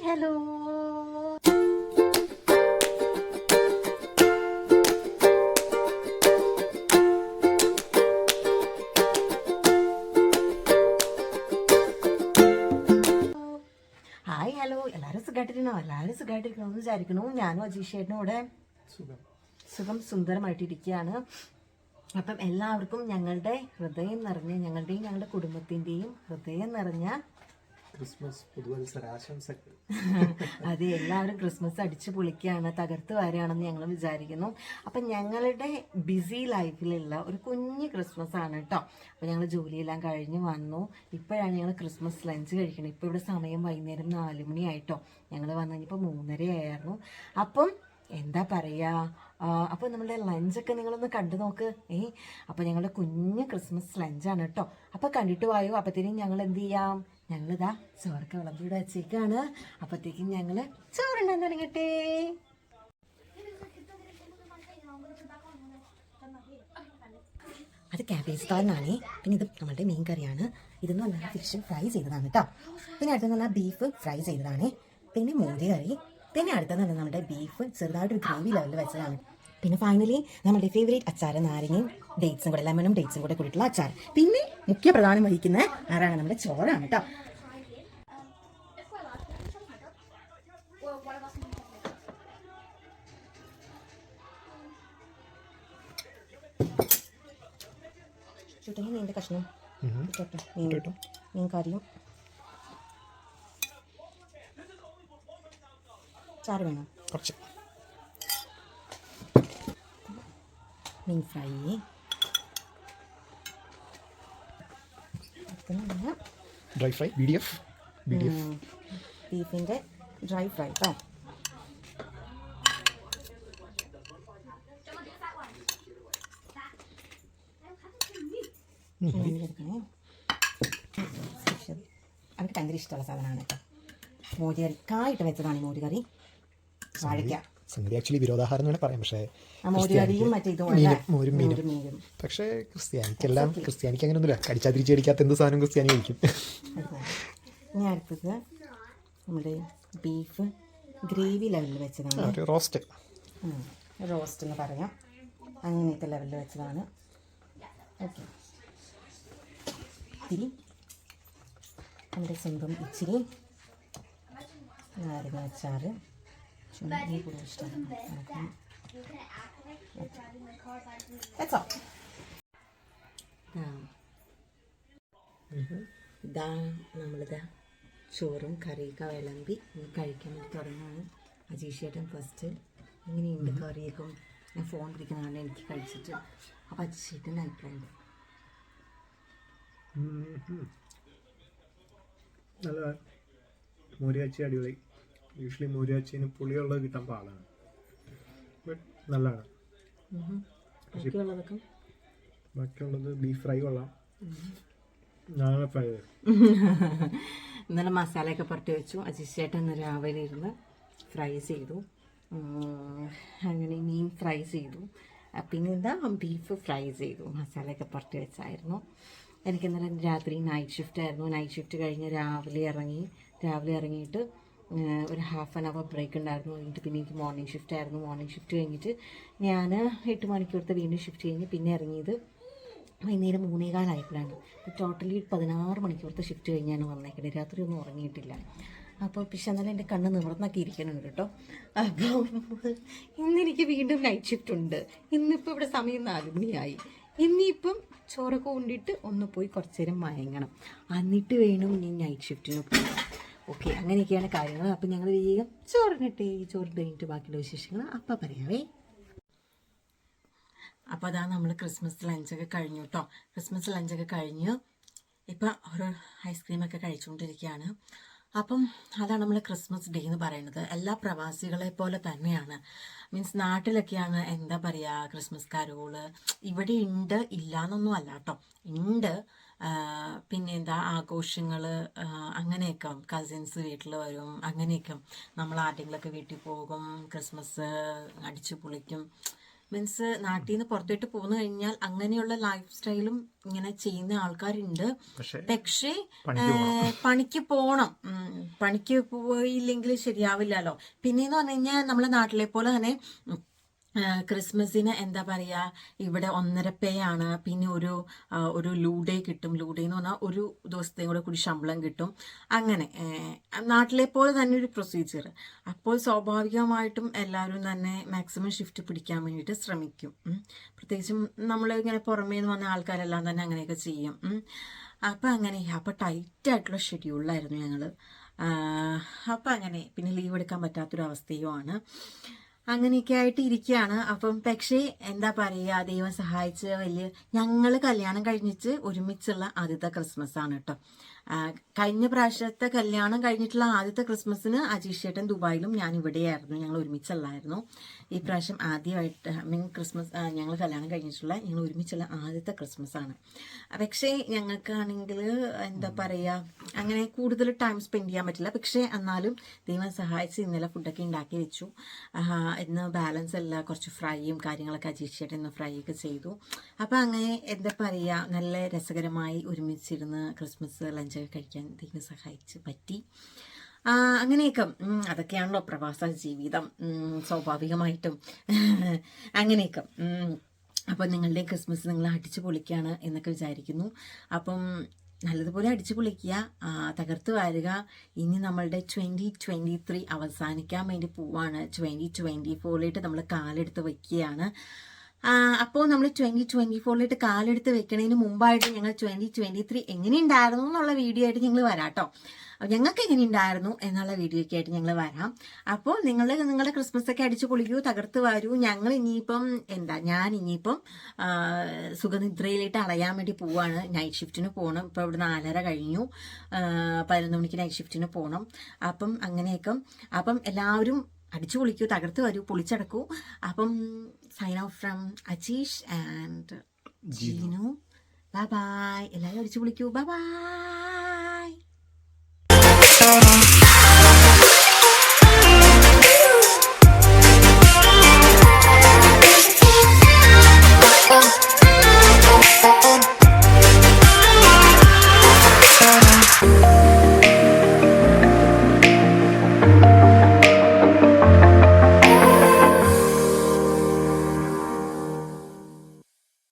Hello. Hi hello, എല്ലാവരും സുഖമായിട്ടിരിക്കണോ എന്ന് വിചാരിക്കണു. ഞാനും അജീഷേട്ടനും ഇവിടെ സുഖം സുന്ദരമായിട്ടിരിക്കുകയാണ്. അപ്പം എല്ലാവർക്കും ഞങ്ങളുടെ ഹൃദയം നിറഞ്ഞ, ഞങ്ങളുടെ കുടുംബത്തിൻ്റെയും ഹൃദയം നിറഞ്ഞ ക്രിസ്മസ് പുതുവത്സരാശംസകൾ. അതെ, എല്ലാവരും ക്രിസ്മസ് അടിച്ചു പൊളിക്കുകയാണ്, തകർത്ത് വരികയാണെന്ന് ഞങ്ങൾ വിചാരിക്കുന്നു. അപ്പം ഞങ്ങളുടെ ബിസി ലൈഫിലുള്ള ഒരു കുഞ്ഞ് ക്രിസ്മസ് ആണ് കേട്ടോ. അപ്പം ഞങ്ങൾ ജോലിയെല്ലാം കഴിഞ്ഞ് വന്നു. ഇപ്പോഴാണ് ഞങ്ങൾ ക്രിസ്മസ് ലഞ്ച് കഴിക്കുന്നത്. ഇപ്പോൾ ഇവിടെ സമയം വൈകുന്നേരം 4 മണിയായിട്ടോ. ഞങ്ങൾ വന്നു കഴിഞ്ഞപ്പോൾ 3:30 ആയിരുന്നു. അപ്പം എന്താ പറയുക, അപ്പോൾ നമ്മളുടെ ലഞ്ചൊക്കെ നിങ്ങളൊന്ന് കണ്ടു നോക്ക്. അപ്പോൾ ഞങ്ങളുടെ കുഞ്ഞ് ക്രിസ്മസ് ലഞ്ചാണ് കേട്ടോ. അപ്പോൾ കണ്ടിട്ട് പോയോ. അപ്പോഴത്തേനും ഞങ്ങൾ എന്ത് ചെയ്യാം, ഞങ്ങളിതാ ചോറൊക്കെ വിളമ്പിവിടെ വെച്ചേക്കാണ്. അപ്പോഴത്തേക്കും ഞങ്ങൾ ചോറുണ്ടാൻ തുടങ്ങട്ടെ. അത് ക്യാബേജ് തോരനാണേ. പിന്നെ ഇത് നമ്മളുടെ മീൻ കറിയാണ്. ഇതെന്ന് പറഞ്ഞാൽ ഫിഷ് ഫ്രൈ ചെയ്തതാണ് കേട്ടോ. പിന്നെ അടുത്തെന്ന് പറഞ്ഞാൽ ബീഫ് ഫ്രൈ ചെയ്തതാണ്. പിന്നെ മോര് കറി. പിന്നെ അടുത്തെന്ന് പറഞ്ഞാൽ നമ്മുടെ ബീഫ് ചെറുതായിട്ടൊരു ഗ്രേവി ലെവലിൽ വെച്ചതാണ്. പിന്നെ ഫൈനലി നമ്മുടെ ഫേവറേറ്റ് അച്ചാർ, നാരങ്ങയും ഡേറ്റ്സും കൂടെ, ലെമണും ഡേറ്റ്സും കൂടെ കൂടിയിട്ടുള്ള അച്ചാർ. പിന്നെ മുഖ്യ പ്രധാനം വഹിക്കുന്ന ആരാണ്, നമ്മുടെ ചോറാണ് കേട്ടോ. ചുട്ടങ്ങി മീൻ്റെ കഷ്ണം മീൻ കറിയും ചാറ് വേണം കുറച്ച്. മീൻ ഫ്രൈ, ഡ്രൈ ഫ്രൈ, ബീഫിൻ്റെ ഡ്രൈ ഫ്രൈ കേട്ടോ. അവർക്ക് ഭയങ്കര ഇഷ്ടമുള്ള സാധനമാണ് കേട്ടോ മോര് കറി. കായിട്ട് വെച്ചതാണ് മോര് കറി. വാഴയ്ക്ക സംഗതി ആക്ച്വലി വിരോധാഹാരം എന്ന് പറയാം. പക്ഷേ മോരുകറിയും മോരും മീനും. പക്ഷേ ക്രിസ്ത്യാനിക്ക് അങ്ങനെ ഒന്നുമില്ല. കടിച്ചാതിരിച്ച് കടിക്കാത്ത എന്ത് സാധനം ക്രിസ്ത്യാനി കഴിക്കും. ഇനി അടുത്തത് നമ്മുടെ ബീഫ് ഗ്രേവി ലെവലിൽ വെച്ചതാണ്. റോസ്റ്റ് എന്ന് പറയാം. അങ്ങനെയൊക്കെ ലെവലിൽ വെച്ചതാണ്. ഓക്കെ. ഇത്തിരി നമ്മുടെ സ്വന്തം ഇച്ചിരി നാരങ്ങ അച്ചാറ്. കൂടുതൽ ഇഷ്ടമാണ്. ഇതാ നമ്മളിതാ ചോറും കറിയൊക്കെ വിളമ്പി കഴിക്കാൻ വേണ്ടി തുടങ്ങുകയാണ്. അജീഷേട്ടൻ ഫസ്റ്റ്. ഇങ്ങനെയുണ്ട് കറിയൊക്കെ. ഞാൻ ഫോൺ പിടിക്കുന്നതാണ് എനിക്ക് കഴിച്ചിട്ട്. അപ്പോൾ അജീഷേട്ടൻ അഭിപ്രായം. നല്ല മോരുകാച്ചി അടിപൊളി. യൂഷ്വലി മോരുകാച്ചിന് പുളിയുള്ളത് കിട്ടാൻ പാടാണ്, ബട്ട് നല്ലതാണ്. ബാക്കിയുള്ളത് ബീഫ് ഫ്രൈ കൊള്ളാം. ഞാൻ ഫ്രൈ ചെയ്തു. ഇന്നലെ മസാലയൊക്കെ പുരട്ടി വെച്ചു. അജീഷേട്ടൻ ഇന്ന് രാവിലെ ഇരുന്ന് ഫ്രൈ ചെയ്തു. അങ്ങനെ മീൻ ഫ്രൈ ചെയ്തു. പിന്നെ എന്താ ബീഫ് ഫ്രൈ ചെയ്തു. മസാലയൊക്കെ പുരട്ടി വെച്ചായിരുന്നു. എനിക്ക് ഇന്നലെ രാത്രി നൈറ്റ് ഷിഫ്റ്റ് ആയിരുന്നു. നൈറ്റ് ഷിഫ്റ്റ് കഴിഞ്ഞ് രാവിലെ ഇറങ്ങിയിട്ട് ഒരു 1/2 hour ബ്രേക്ക് ഉണ്ടായിരുന്നു. കഴിഞ്ഞിട്ട് പിന്നെ എനിക്ക് മോർണിംഗ് ഷിഫ്റ്റ് ആയിരുന്നു. മോർണിംഗ് ഷിഫ്റ്റ് കഴിഞ്ഞിട്ട് ഞാൻ 8 മണിക്കൂറത്തെ വീണ്ടും ഷിഫ്റ്റ് കഴിഞ്ഞ് പിന്നെ ഇറങ്ങിയത് വൈകുന്നേരം 3:15 ടോട്ടലി 16 മണിക്കൂറത്തെ ഷിഫ്റ്റ് കഴിഞ്ഞാണ് വന്നേക്കുന്നത്. രാത്രി ഒന്നും ഉറങ്ങിയിട്ടില്ല. അപ്പോൾ പക്ഷെ എന്നാലും എൻ്റെ കണ്ണ് നിവർന്നൊക്കെ ഇരിക്കുന്നുണ്ട് കേട്ടോ. അപ്പം ഇന്നെനിക്ക് വീണ്ടും നൈറ്റ് ഷിഫ്റ്റ് ഉണ്ട്. ഇന്നിപ്പോൾ ഇവിടെ സമയം 4 മണിയായി. ഇനിയിപ്പം ചോറൊക്കെ കൊണ്ടിട്ട് ഒന്ന് പോയി കുറച്ച് നേരം മയങ്ങണം. എന്നിട്ട് വേണം ഇനി നൈറ്റ് ഷിഫ്റ്റിന് പോകാം. ഓക്കെ, അങ്ങനെയൊക്കെയാണ് കാര്യങ്ങൾ. അപ്പം ഞങ്ങൾ വേഗം ചോറിനിട്ട് കഴിഞ്ഞിട്ട് ബാക്കിയുള്ള വിശേഷങ്ങൾ അപ്പം പറയാവേ. അപ്പോൾ അതാ നമ്മൾ ക്രിസ്മസ് ലഞ്ചൊക്കെ കഴിഞ്ഞു കേട്ടോ. ക്രിസ്മസ് ലഞ്ചൊക്കെ കഴിഞ്ഞ് ഇപ്പം ഒരു ഐസ്ക്രീമൊക്കെ കഴിച്ചുകൊണ്ടിരിക്കുകയാണ്. അപ്പം അതാണ് നമ്മൾ ക്രിസ്മസ് ഡേ എന്ന് പറയുന്നത്. എല്ലാ പ്രവാസികളെ പോലെ തന്നെയാണ്. മീൻസ് നാട്ടിലൊക്കെയാണ് എന്താ പറയുക, ക്രിസ്മസ് കരോള് ഇവിടെ ഉണ്ട്, ഇല്ല എന്നൊന്നും അല്ല കേട്ടോ, ഉണ്ട്. പിന്നെ എന്താ ആഘോഷങ്ങൾ അങ്ങനെയൊക്കെ. കസിൻസ് വീട്ടിൽ വരും, അങ്ങനെയൊക്കെ. നമ്മൾ ആരുടെങ്കിലൊക്കെ വീട്ടിൽ പോകും, ക്രിസ്മസ് അടിച്ചു പൊളിക്കും. മീൻസ് നാട്ടിൽ നിന്ന് പുറത്തോട്ട് പോന്നു കഴിഞ്ഞാൽ അങ്ങനെയുള്ള ലൈഫ് സ്റ്റൈലും ഇങ്ങനെ ചെയ്യുന്ന ആൾക്കാരുണ്ട്. പക്ഷേ പണിക്ക് പോണം. പണിക്ക് പോയില്ലെങ്കിൽ ശരിയാവില്ലല്ലോ. പിന്നെന്ന് പറഞ്ഞു കഴിഞ്ഞാൽ നമ്മളെ നാട്ടിലെ പോലെ തന്നെ ക്രിസ്മസിന് എന്താ പറയുക, ഇവിടെ 1.5 പേ ആണ്. പിന്നെ ഒരു ലൂഡേ കിട്ടും. ലൂഡേ എന്ന് പറഞ്ഞാൽ ഒരു ദിവസത്തെയും കൂടി ശമ്പളം കിട്ടും. അങ്ങനെ നാട്ടിലെ പോലെ തന്നെ ഒരു പ്രൊസീജിയർ. അപ്പോൾ സ്വാഭാവികമായിട്ടും എല്ലാവരും തന്നെ മാക്സിമം ഷിഫ്റ്റ് പിടിക്കാൻ വേണ്ടിയിട്ട് ശ്രമിക്കും. പ്രത്യേകിച്ചും നമ്മൾ ഇങ്ങനെ പുറമേ നിന്ന് വന്ന ആൾക്കാരെല്ലാം തന്നെ അങ്ങനെയൊക്കെ ചെയ്യും. അപ്പോൾ ടൈറ്റായിട്ടുള്ള ഷെഡ്യൂളിലായിരുന്നു ഞങ്ങൾ. അപ്പം അങ്ങനെ പിന്നെ ലീവ് എടുക്കാൻ പറ്റാത്തൊരവസ്ഥയുമാണ്. അങ്ങനെയൊക്കെ ആയിട്ട് ഇരിക്കുകയാണ്. അപ്പം പക്ഷേ എന്താ പറയുക, ദൈവം സഹായിച്ച് ഞങ്ങൾ കല്യാണം കഴിഞ്ഞിട്ട് ഒരുമിച്ചുള്ള ആദ്യത്തെ ക്രിസ്മസ് ആണ് കേട്ടോ. കഴിഞ്ഞ പ്രാവശ്യത്തെ കല്യാണം കഴിഞ്ഞിട്ടുള്ള ആദ്യത്തെ ക്രിസ്മസിന് അജീഷ് ചേട്ടൻ ദുബായിലും ഞാൻ ഇവിടെയായിരുന്നു. ഞങ്ങൾ ഒരുമിച്ചല്ലായിരുന്നു. ഈ പ്രാവശ്യം ആദ്യമായിട്ട് ക്രിസ്മസ് ഞങ്ങൾ കല്യാണം കഴിഞ്ഞിട്ടുള്ള ഞങ്ങൾ ഒരുമിച്ചുള്ള ആദ്യത്തെ ക്രിസ്മസ് ആണ്. പക്ഷേ ഞങ്ങൾക്കാണെങ്കിൽ എന്താ പറയുക, അങ്ങനെ കൂടുതൽ ടൈം സ്പെൻഡ് ചെയ്യാൻ പറ്റില്ല. പക്ഷേ എന്നാലും ദൈവം സഹായിച്ച് ഇന്നലെ ഫുഡൊക്കെ ഉണ്ടാക്കി വെച്ചു. ഇന്ന് ബാലൻസ് അല്ല, കുറച്ച് ഫ്രൈയും കാര്യങ്ങളൊക്കെ അജീഷ് ചേട്ടൻ ഇന്ന് ഫ്രൈ ഒക്കെ ചെയ്തു. അപ്പം അങ്ങനെ എന്താ പറയുക, നല്ല രസകരമായി ഒരുമിച്ചിരുന്ന് ക്രിസ്മസ് ലഞ്ചൊക്കെ കഴിക്കാൻ ദൈവം സഹായിച്ച് പറ്റി. അങ്ങനെയൊക്കെ അതൊക്കെയാണല്ലോ പ്രവാസ ജീവിതം, സ്വാഭാവികമായിട്ടും അങ്ങനെയൊക്കെ. അപ്പം നിങ്ങളുടെ ക്രിസ്മസ് നിങ്ങൾ അടിച്ചു പൊളിക്കുകയാണ് എന്നൊക്കെ വിചാരിക്കുന്നു. അപ്പം നല്ലതുപോലെ അടിച്ചു പൊളിക്കുക, തകർത്ത് വാരുക. ഇനി നമ്മളുടെ 2023 അവസാനിക്കാൻ വേണ്ടി പോവാണ്. 2024 നമ്മൾ കാലെടുത്ത് വയ്ക്കുകയാണ്. അപ്പോൾ നമ്മൾ 2024 കാലെടുത്ത് വെക്കണതിന് മുമ്പായിട്ട് ഞങ്ങൾ 2023 എങ്ങനെയുണ്ടായിരുന്നു എന്നുള്ള വീഡിയോ ആയിട്ട് ഞങ്ങൾ വരാം കേട്ടോ. ഞങ്ങൾക്ക് എങ്ങനെ ഉണ്ടായിരുന്നു എന്നുള്ള വീഡിയോ ഒക്കെ ആയിട്ട് ഞങ്ങൾ വരാം. അപ്പോൾ നിങ്ങളുടെ ക്രിസ്മസ് ഒക്കെ അടിച്ചു പൊളിക്കൂ, തകർത്ത് വരൂ. ഞാൻ ഇനിയിപ്പം സുഖനിദ്രയിലേക്ക് അടയാൻ വേണ്ടി പോവാണ്. നൈറ്റ് ഷിഫ്റ്റിന് പോകണം. ഇപ്പോൾ ഇവിടെ 4:30 കഴിഞ്ഞു. 11 മണിക്ക് നൈറ്റ് ഷിഫ്റ്റിന് പോകണം. അപ്പം അങ്ങനെയൊക്കെ. അപ്പം എല്ലാവരും അടിച്ചു പൊളിക്കൂ, തകർത്ത് വരൂ, പൊളിച്ചടക്കൂ. അപ്പം sign off from Ajeesh and Jeenu. Bye bye. എല്ലാവരും അടിച്ചു പൊളിക്കൂ. Bye bye.